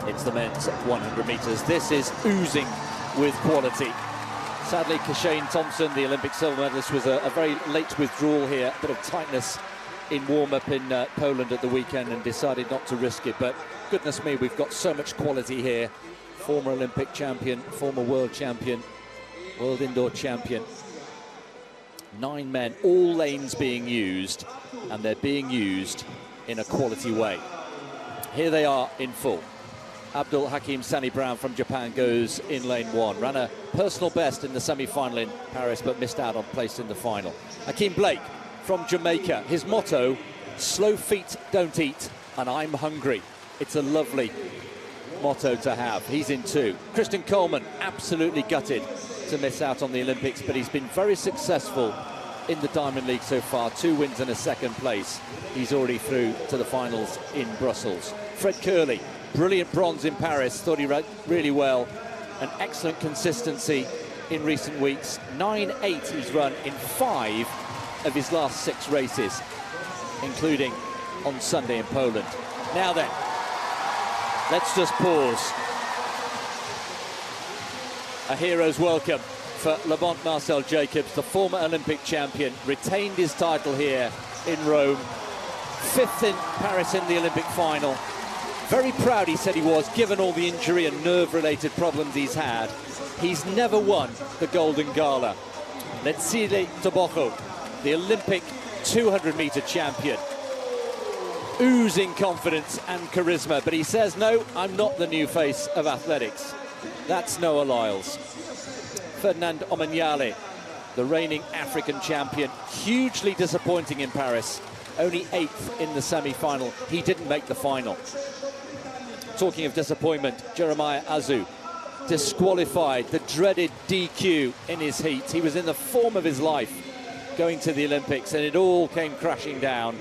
It's the men's 100 metres. This is oozing with quality. Sadly, Kashane Thompson, the Olympic silver medalist, was a very late withdrawal here, a bit of tightness in warm-up in Poland at the weekend, and decided not to risk it. But goodness me, we've got so much quality here. Former Olympic champion, former world champion, world indoor champion. 9 men, all lanes being used, and they're being used in a quality way. Here they are in full. Abdul Hakim Sani Brown from Japan goes in lane 1. Ran a personal best in the semi-final in Paris, but missed out on place in the final. Hakeem Blake from Jamaica. His motto, slow feet don't eat, and I'm hungry. It's a lovely motto to have. He's in 2. Christian Coleman, absolutely gutted to miss out on the Olympics, but he's been very successful in the Dimond League so far. 2 wins and a 2nd place. He's already through to the finals in Brussels. Fred Curley, brilliant bronze in Paris, thought he ran really well. An excellent consistency in recent weeks. 9.8 he's run in 5 of his last 6 races, including on Sunday in Poland. Now then, let's just pause. A hero's welcome for Lamont Marcel Jacobs, the former Olympic champion, retained his title here in Rome. 5th in Paris in the Olympic final. Very proud, he said he was, given all the injury and nerve-related problems he's had. He's never won the Golden Gala. Letsile Tebaco, the Olympic 200-meter champion, oozing confidence and charisma, but he says, no, I'm not the new face of athletics. That's Noah Lyles. Ferdinand Omanyale, the reigning African champion, hugely disappointing in Paris. Only 8th in the semi-final. He didn't make the final. Talking of disappointment, Jeremiah Azu, disqualified, the dreaded DQ in his heat. He was in the form of his life going to the Olympics, and it all came crashing down.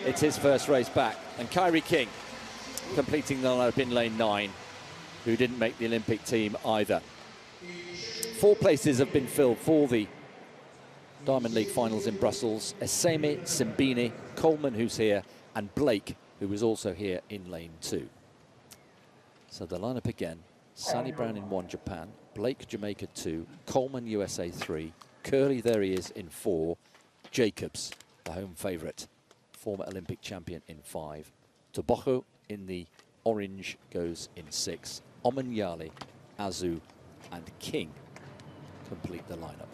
It's his first race back. And Kyrie King completing the lineup in lane 9, who didn't make the Olympic team either. 4 places have been filled for the Dimond League finals in Brussels. Eseme, Simbini, Coleman, who's here, and Blake, who was also here in lane 2. So the lineup again: Sani Brown in 1, Japan; Blake, Jamaica 2; Coleman, USA 3; Curley, there he is, in 4; Jacobs, the home favourite, former Olympic champion, in 5; Tebaco in the orange goes in 6; Omanyale, Azu and King complete the lineup.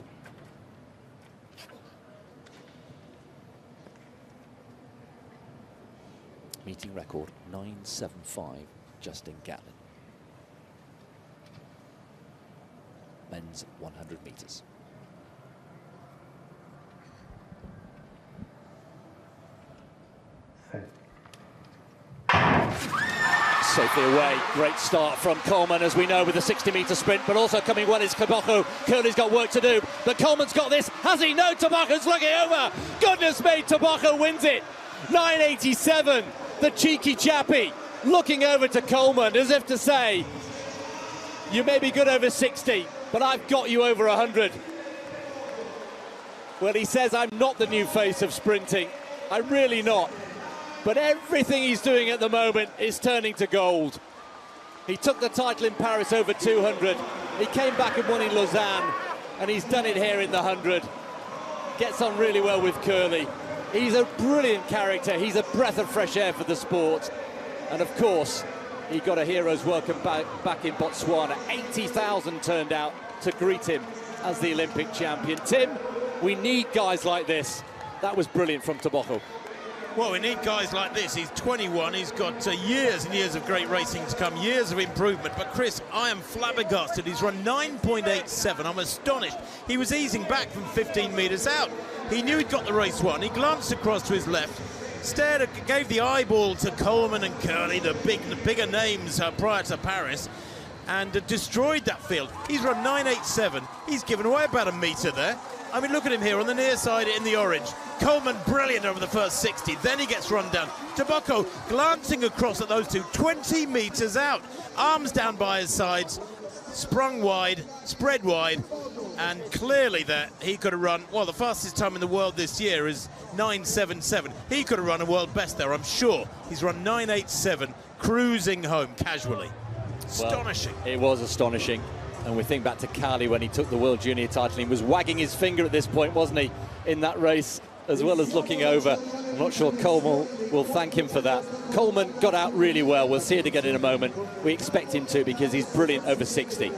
Meeting record 9.75, Justin Gatlin. Men's 100 metres. Safely away. Great start from Coleman, as we know, with the 60-metre sprint, but also coming well is Tebaco. Curley's got work to do, but Coleman's got this. Has he? No, Tebaco's looking over. Goodness me, Tebaco wins it. 9.87. The cheeky chappie looking over to Coleman as if to say, you may be good over 60, but I've got you over 100. Well, he says, I'm not the new face of sprinting. I'm really not. But everything he's doing at the moment is turning to gold. He took the title in Paris over 200. He came back and won in Lausanne, and he's done it here in the 100. Gets on really well with Curley. He's a brilliant character. He's a breath of fresh air for the sport. And of course, he got a hero's welcome back in Botswana. 80,000 turned out to greet him as the Olympic champion. Tim, we need guys like this. That was brilliant from Tebaco. Well, we need guys like this. He's 21. He's got years and years of great racing to come, years of improvement. But, Chris, I am flabbergasted. He's run 9.87. I'm astonished. He was easing back from 15 metres out. He knew he'd got the race won. He glanced across to his left, stared, gave the eyeball to Coleman and Curley, the bigger names prior to Paris, and destroyed that field. He's run 9.87. He's given away about a metre there. I mean, look at him here on the near side in the orange. Coleman brilliant over the first 60, then he gets run down. Tebaco glancing across at those two, 20 metres out. Arms down by his sides, sprung wide, spread wide, and clearly that he could have run, well, the fastest time in the world this year is 9.77. He could have run a world best there, I'm sure. He's run 9.87, cruising home casually. Astonishing. Well, it was astonishing. And we think back to Cali when he took the World Junior title. He was wagging his finger at this point, wasn't he, in that race, as well as looking over. I'm not sure Coleman will thank him for that. Coleman got out really well. We'll see it again in a moment. We expect him to, because he's brilliant over 60.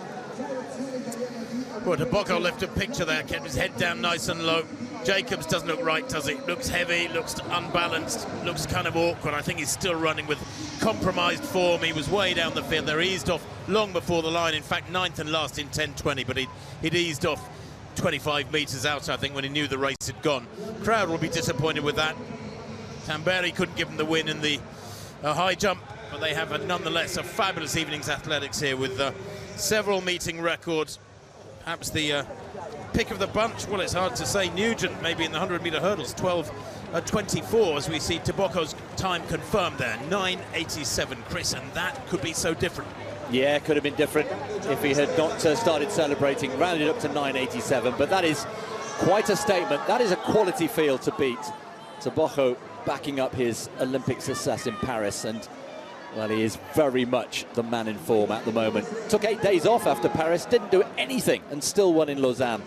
Well, tebaco left a picture there, kept his head down nice and low. Jacobs doesn't look right, does he? Looks heavy, looks unbalanced, looks kind of awkward. I think he's still running with compromised form. He was way down the field there, eased off long before the line. In fact, 9th and last in 10.20, but he'd eased off 25 metres out, I think, when he knew the race had gone. Crowd will be disappointed with that. Tamberi couldn't give him the win in the high jump, but they have nonetheless a fabulous evening's athletics here with several meeting records. Perhaps the pick of the bunch, well, it's hard to say. Nugent maybe in the 100-metre hurdles, 12.24, as we see tebaco's time confirmed there, 9.87, Chris, and that could be so different. Yeah, it could have been different if he had not started celebrating, rounded up to 9.87, but that is quite a statement. That is a quality field to beat. Tebaco backing up his Olympic success in Paris, and well, he is very much the man in form at the moment. Took 8 days off after Paris, didn't do anything, and still won in Lausanne.